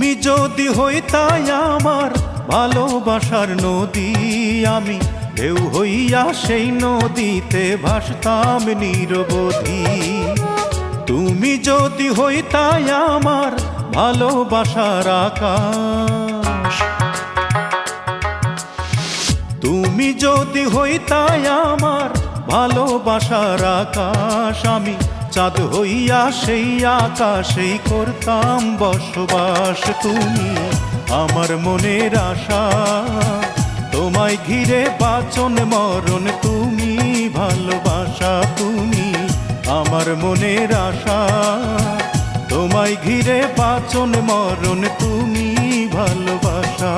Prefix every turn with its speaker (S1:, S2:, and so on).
S1: তুমি যদি হইতাই আমার ভালোবাসার নদী, আমি ঢেউ হইয়া সেই নদীতে ভাসতাম নিরবধি। তুমি যদি হইতাই আমার ভালোবাসার আকাশ, তুমি যদি হইতাই আমার ভালোবাসার আকাশ, আমি চাঁদ হইয়া সেই আকাশেই করতাম বসবাস। তুমি আমার মনের আশা, তোমায় ঘিরে বাঁচন মরণ, তুমি ভালোবাসা। তুমি আমার মনের আশা, তোমায় ঘিরে বাঁচন মরণ, তুমি ভালোবাসা।